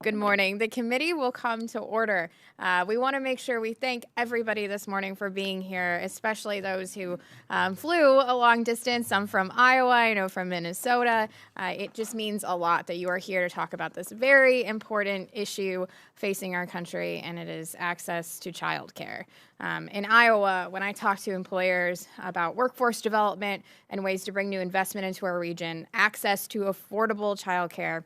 Good morning. The committee will come to order. We want to make sure we thank everybody this morning for being here, especially those who flew a long distance, some from Iowa, I know from Minnesota. It just means a lot that you are here to talk about this very important issue facing our country, and it is access to childcare. In Iowa, when I talk to employers about workforce development and ways to bring new investment into our region, access to affordable childcare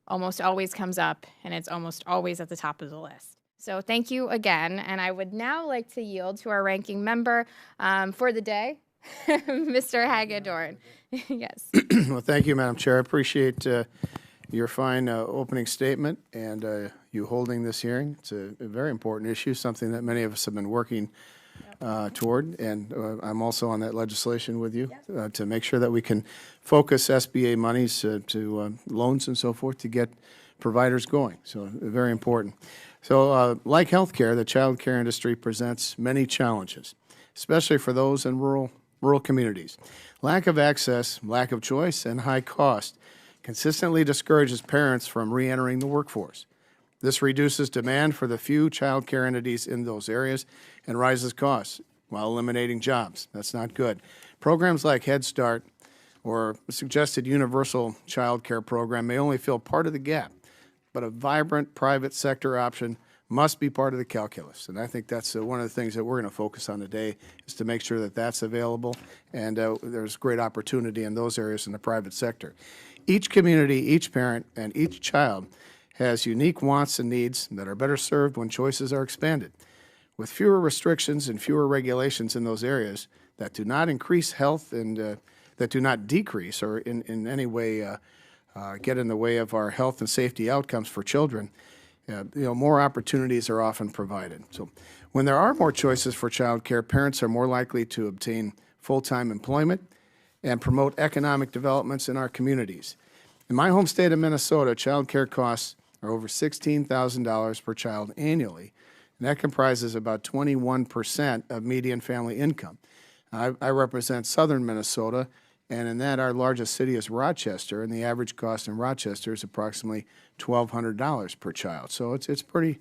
almost always comes up, and it's almost always at the top of the list. So thank you again, and I would now like to yield to our ranking member for the day, Mr. Hagedorn. Yes. Well, thank you, Madam Chair. I appreciate your fine opening statement and you holding this hearing. It's a very important issue, something that many of us have been working toward, and I'm also on that legislation with you to make sure that we can focus SBA monies to loans and so forth to get providers going. So very important. So like healthcare, the child care industry presents many challenges, especially for those in rural communities. Lack of access, lack of choice, and high cost consistently discourages parents from reentering the workforce. This reduces demand for the few child care entities in those areas and rises costs while eliminating jobs. That's not good. Programs like Head Start or a suggested universal child care program may only fill part of the gap, but a vibrant private sector option must be part of the calculus. And I think that's one of the things that we're going to focus on today is to make sure that that's available, and there's great opportunity in those areas in the private sector. Each community, each parent, and each child has unique wants and needs that are better served when choices are expanded. With fewer restrictions and fewer regulations in those areas that do not increase health and that do not decrease or in any way get in the way of our health and safety outcomes for children, more opportunities are often provided. So when there are more choices for child care, parents are more likely to obtain full-time employment and promote economic developments in our communities. In my home state of Minnesota, child care costs are over $16,000 per child annually, and that comprises about 21% of median family income. I represent southern Minnesota, and in that our largest city is Rochester, and the average cost in Rochester is approximately $1,200 per child. So it's pretty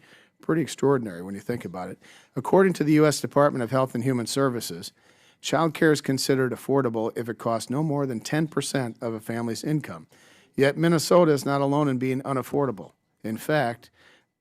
extraordinary when you think about it. According to the U.S. Department of Health and Human Services, child care is considered affordable if it costs no more than 10% of a family's income. Yet Minnesota is not alone in being unaffordable. In fact,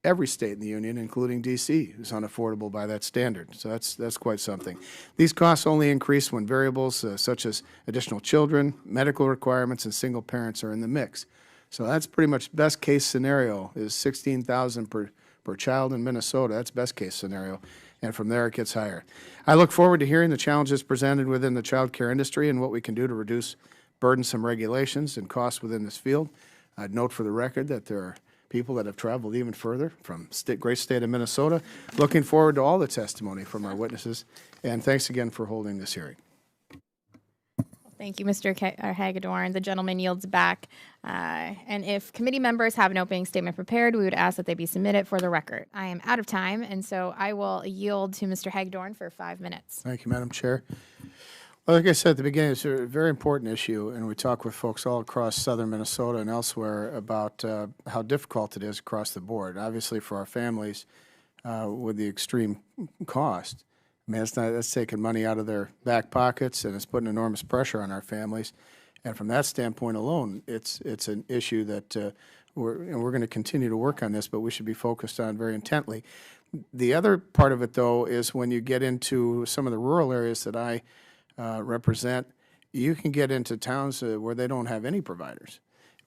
every state in the union, including D.C., is unaffordable by that standard. So that's quite something. These costs only increase when variables such as additional children, medical requirements, and single parents are in the mix. So that's pretty much best case scenario is $16,000 per child in Minnesota. That's best case scenario. And from there it gets higher. I look forward to hearing the challenges presented within the child care industry and what we can do to reduce burdensome regulations and costs within this field. I'd note for the record that there are people that have traveled even further from great state of Minnesota. Looking forward to all the testimony from our witnesses, and thanks again for holding this hearing. Thank you, Mr. Hagedorn. The gentleman yields back. And if committee members have an opening statement prepared, we would ask that they be submitted for the record. I am out of time, and so I will yield to Mr. Hagedorn for 5 minutes. Thank you, Madam Chair. Well, like I said at the beginning, it's a very important issue, and we talk with folks all across southern Minnesota and elsewhere about how difficult it is across the board. Obviously, for our families, with the extreme cost, I mean, that's taking money out of their back pockets, and it's putting enormous pressure on our families. And from that standpoint alone, it's an issue that we're going to continue to work on this, but we should be focused on very intently. The other part of it, though, is when you get into some of the rural areas that I represent, you can get into towns where they don't have any providers.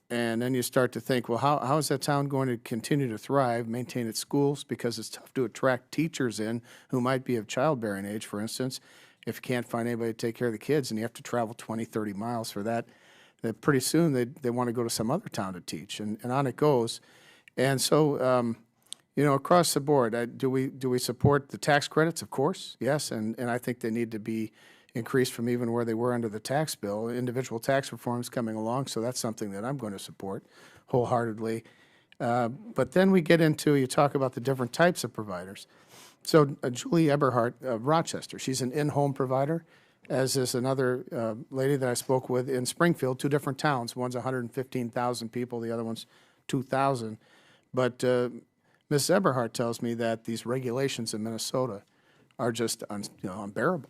And then you start to think, well, how is that town going to continue to thrive, maintain its schools? Because it's tough to attract teachers in who might be of childbearing age, for instance, if you can't find anybody to take care of the kids and you have to travel 20, 30 miles for that. That pretty soon they want to go to some other town to teach, and on it goes. And so, across the board, do we support the tax credits? Of course, yes, and I think they need to be increased from even where they were under the tax bill. Individual tax reforms coming along, so that's something that I'm going to support wholeheartedly. But then we get into, you talk about the different types of providers. So Julie Eberhardt of Rochester, she's an in-home provider, as is another lady that I spoke with in Springfield, two different towns. One's 115,000 people, the other one's 2,000. But Ms. Eberhardt tells me that these regulations in Minnesota are just unbearable.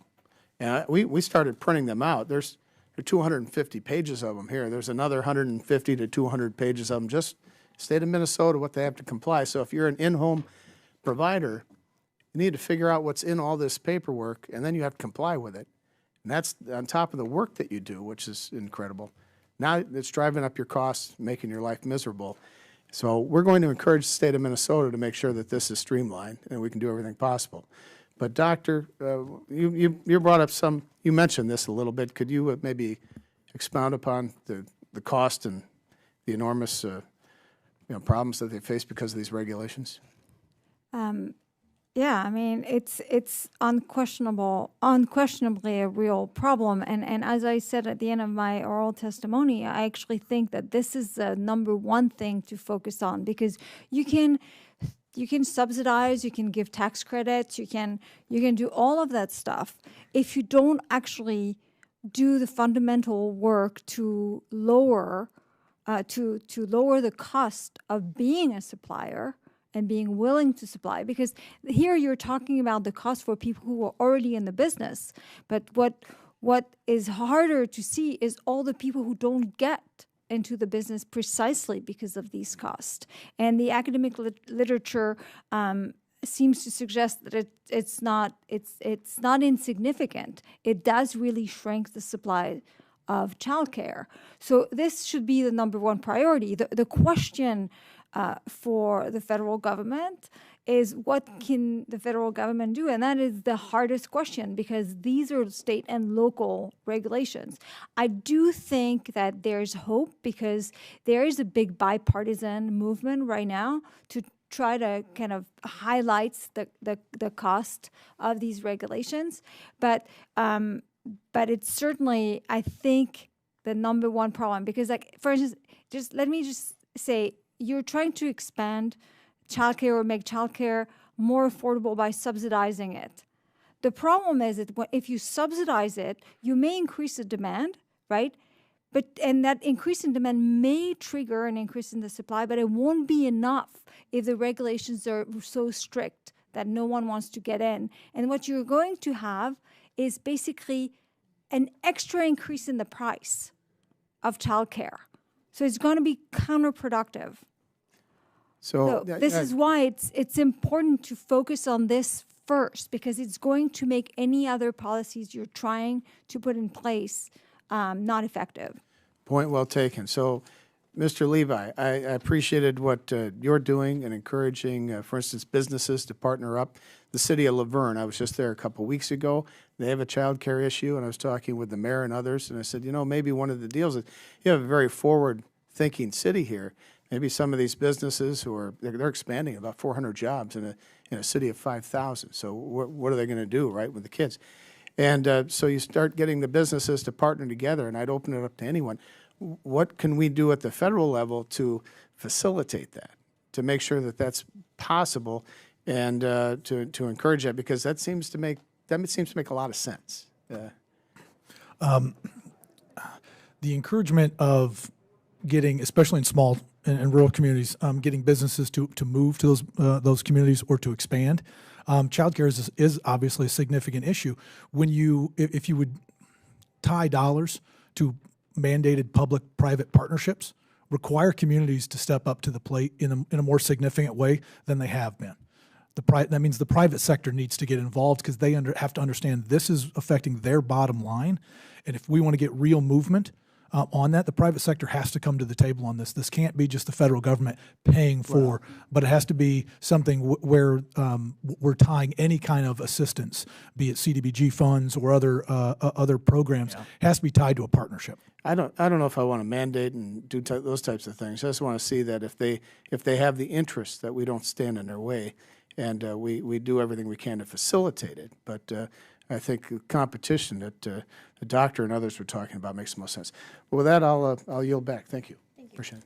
And we started printing them out. There are 250 pages of them here. There's another 150 to 200 pages of them, just state of Minnesota, what they have to comply. So if you're an in-home provider, you need to figure out what's in all this paperwork, and then you have to comply with it. And that's on top of the work that you do, which is incredible. Now it's driving up your costs, making your life miserable. So we're going to encourage the state of Minnesota to make sure that this is streamlined and we can do everything possible. But Doctor, you brought up you mentioned this a little bit. Could you maybe expound upon the cost and the enormous problems that they face because of these regulations? Yeah, I mean, it's unquestionably a real problem. And as I said at the end of my oral testimony, I actually think that this is the number one thing to focus on, because you can subsidize, you can give tax credits, you can do all of that stuff. If you don't actually do the fundamental work to lower the cost of being a supplier and being willing to supply, because here you're talking about the cost for people who are already in the business. But what is harder to see is all the people who don't get into the business precisely because of these costs. And the academic literature seems to suggest that it's not insignificant. It does really shrink the supply of childcare. So this should be the number one priority. The question for the federal government is, what can the federal government do? And that is the hardest question, because these are state and local regulations. I do think that there's hope, because there is a big bipartisan movement right now to try to kind of highlight the cost of these regulations. But it's certainly, I think, the number one problem, because, like, for instance, let me say, you're trying to expand childcare or make childcare more affordable by subsidizing it. The problem is that if you subsidize it, you may increase the demand, right? And that increase in demand may trigger an increase in the supply, but it won't be enough if the regulations are so strict that no one wants to get in. And what you're going to have is basically an extra increase in the price of childcare. So it's going to be counterproductive. So this is why it's important to focus on this first, because it's going to make any other policies you're trying to put in place not effective. Point well taken. So, Mr. Levi, I appreciated what you're doing and encouraging, for instance, businesses to partner up. The city of Laverne, I was just there a couple of weeks ago. They have a child care issue, and I was talking with the mayor and others, and I said, maybe one of the deals is you have a very forward-thinking city here. Maybe some of these businesses they're expanding about 400 jobs in a city of 5,000. So what are they going to do, right, with the kids? And so you start getting the businesses to partner together, and I'd open it up to anyone. What can we do at the federal level to facilitate that, to make sure that that's possible, and to encourage that, because that seems to make a lot of sense. The encouragement of getting, especially in small and rural communities, getting businesses to move to those communities or to expand. Childcare is obviously a significant issue. If you would tie dollars to mandated public-private partnerships, require communities to step up to the plate in a more significant way than they have been. That means the private sector needs to get involved, because they have to understand this is affecting their bottom line. And if we want to get real movement on that, the private sector has to come to the table on this. This can't be just the federal government paying for, but it has to be something where we're tying any kind of assistance, be it CDBG funds or other programs, has to be tied to a partnership. I don't know if I want to mandate and do those types of things. I just want to see that if they have the interest, that we don't stand in their way, and we do everything we can to facilitate it. But I think competition that the doctor and others were talking about makes the most sense. Well, with that, I'll yield back. Thank you. Thank you. Appreciate it.